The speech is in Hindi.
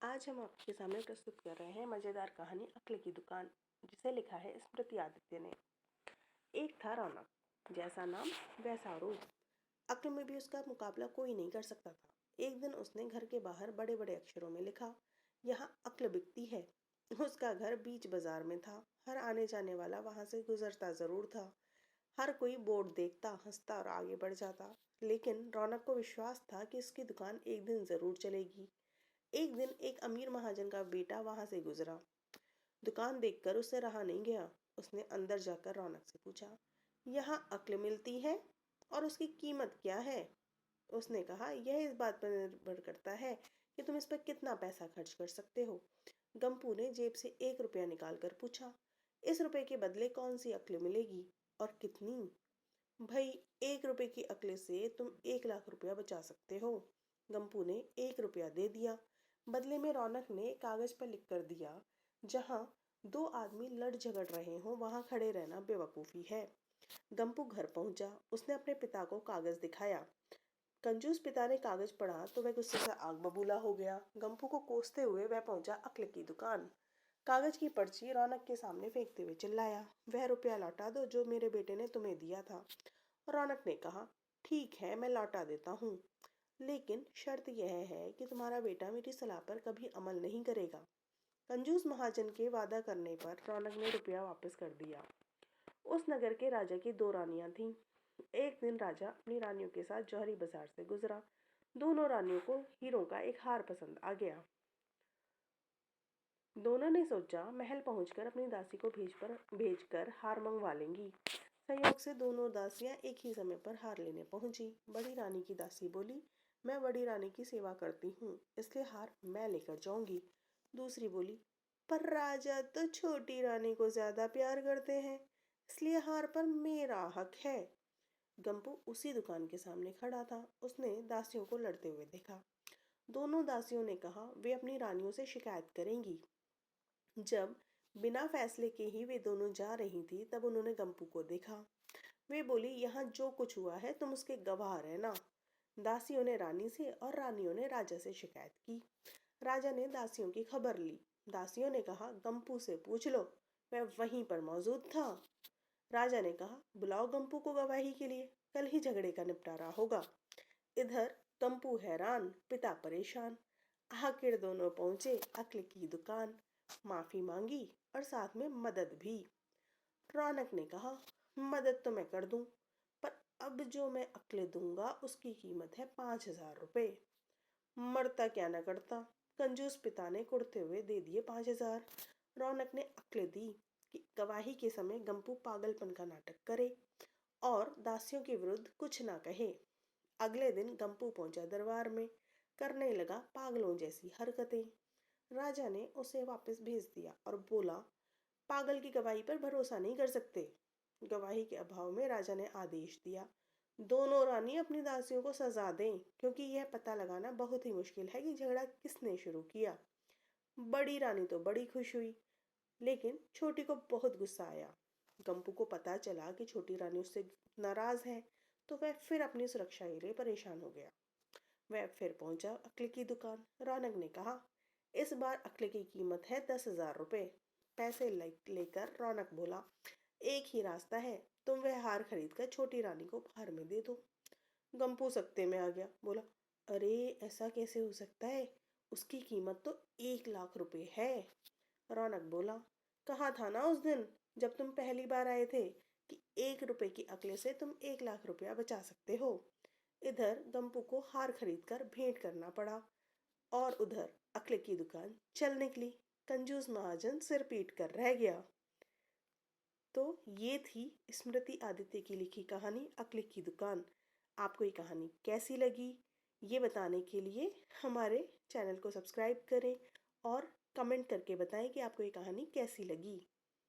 आज हम आपके सामने प्रस्तुत कर रहे हैं मज़ेदार कहानी अक्ल की दुकान, जिसे लिखा है स्मृति आदित्य ने। एक था रौनक, जैसा नाम वैसा रूप। अक्ल में भी उसका मुकाबला कोई नहीं कर सकता था। एक दिन उसने घर के बाहर बड़े बड़े अक्षरों में लिखा, यहाँ अक्ल बिकती है। उसका घर बीच बाजार में था। हर आने जाने वाला वहां से गुजरता जरूर था। हर कोई बोर्ड देखता, हंसता और आगे बढ़ जाता। लेकिन रौनक को विश्वास था कि उसकी दुकान एक दिन जरूर चलेगी। एक दिन एक अमीर महाजन का बेटा वहां से गुजरा। दुकान देखकर उसे रहा नहीं गया। उसने अंदर जाकर रौनक से पूछा, यहाँ अक्ल मिलती है और उसकी कीमत क्या है? उसने कहा, यह इस बात पर निर्भर करता है कि तुम इस पर कितना पैसा खर्च कर सकते हो। गंपू ने जेब से 1 रुपया निकाल कर पूछा, इस रुपए के बदले कौन सी अक्ल मिलेगी और कितनी? भाई, 1 रुपए की अक्ल से तुम 1 लाख रुपया बचा सकते हो। गंपू ने 1 रुपया दे दिया। बदले में रौनक ने कागज पर लिख कर दिया, जहां दो आदमी लड़ झगड़ रहे हों वहां खड़े रहना बेवकूफी है। गंपू घर पहुंचा। उसने अपने पिता को कागज दिखाया। कंजूस पिता ने कागज पढ़ा तो वह गुस्से से आग बबूला हो गया। गंपू को कोसते हुए वह पहुंचा अक्ल की दुकान। कागज की पर्ची रौनक के सामने फेंकते हुए चिल्लाया, वह रुपया लौटा दो जो मेरे बेटे ने तुम्हें दिया था। रौनक ने कहा, ठीक है, मैं लौटा देता हूँ, लेकिन शर्त यह है कि तुम्हारा बेटा मेरी सलाह पर कभी अमल नहीं करेगा। कंजूस महाजन के वादा करने पर रौनक ने रुपया वापस कर दिया। उस नगर के राजा की 2 रानियां थीं। एक दिन राजा अपनी रानियों के साथ जौहरी बाजार से गुजरा। दोनों रानियों को हीरों का एक हार पसंद आ गया। दोनों ने सोचा, महल पहुंचकर अपनी दासी को भेजकर हार मंगवा लेंगी। संयोग से दोनों दासियां एक ही समय पर हार लेने पहुंची। बड़ी रानी की दासी बोली, मैं बड़ी रानी की सेवा करती हूँ, इसलिए हार मैं लेकर जाऊंगी। दूसरी बोली, पर राजा तो छोटी रानी को ज्यादा प्यार करते हैं, इसलिए हार पर मेरा हक है। गंपू उसी दुकान के सामने खड़ा था। उसने दासियों को लड़ते हुए देखा। दोनों दासियों ने कहा वे अपनी रानियों से शिकायत करेंगी। जब बिना फैसले के ही वे दोनों जा रही थी, तब उन्होंने गंपू को देखा। वे बोली, यहाँ जो कुछ हुआ है तुम उसके गवाह रहना। दासियों ने रानी से और रानियों ने राजा से शिकायत की। राजा ने दासियों की खबर ली। दासियों ने कहा, गंपू से पूछ लो, वह वहीं पर मौजूद था। राजा ने कहा, बुलाओ गंपू को गवाही के लिए, कल ही झगड़े का निपटारा होगा। इधर गंपू हैरान, पिता परेशान। आखिर दोनों पहुंचे अक्ल की दुकान। माफी मांगी और साथ में मदद भी। रौनक ने कहा, मदद तो मैं कर दूं, पर अब जो मैं अक्ल दूंगा उसकी कीमत है 5,000 रुपए। मरता क्या न करता। कंजूस पिता ने कुड़ते हुए दे दिए 5,000। रौनक ने अक्ल दी कि गवाही के समय गंपू पागलपन का नाटक करे और दासियों के विरुद्ध कुछ ना कहे। अगले दिन गंपू पहुंचा दरबार में, करने लगा पागलों जैसी हरकतें। राजा ने उसे वापस भेज दिया और बोला, पागल की गवाही पर भरोसा नहीं कर सकते। गवाही के अभाव में राजा ने आदेश दिया, दोनों रानी अपनी दासियों को सजा दें, क्योंकि यह पता लगाना बहुत ही मुश्किल है कि झगड़ा किसने शुरू किया। बड़ी रानी तो बड़ी खुश हुई, लेकिन छोटी को बहुत गुस्सा आया। गंपू को पता चला कि छोटी रानी उससे नाराज है, तो वह फिर अपनी सुरक्षा के लिए परेशान हो गया। वह फिर पहुंचा अक्ल की दुकान। रौनक ने कहा, इस बार अक्ल की कीमत है 10,000 रुपए। पैसे लेकर रौनक बोला, एक ही रास्ता है, तुम वह हार खरीद कर छोटी रानी को उपहार में दे दो। गंपू सकते में आ गया। बोला, अरे ऐसा कैसे हो सकता है, उसकी कीमत तो 1 लाख रुपए है। रौनक बोला, कहा था ना उस दिन जब तुम पहली बार आए थे कि 1 रुपए की अक्ल से तुम 1 लाख रुपया बचा सकते हो। इधर गंपू को हार खरीदकर भेंट करना पड़ा और उधर अक्ल की दुकान चल निकली। कंजूस महाजन सिर पीट कर रह गया। तो ये थी स्मृति आदित्य की लिखी कहानी अक्ल की दुकान। आपको ये कहानी कैसी लगी, ये बताने के लिए हमारे चैनल को सब्सक्राइब करें और कमेंट करके बताएं कि आपको ये कहानी कैसी लगी।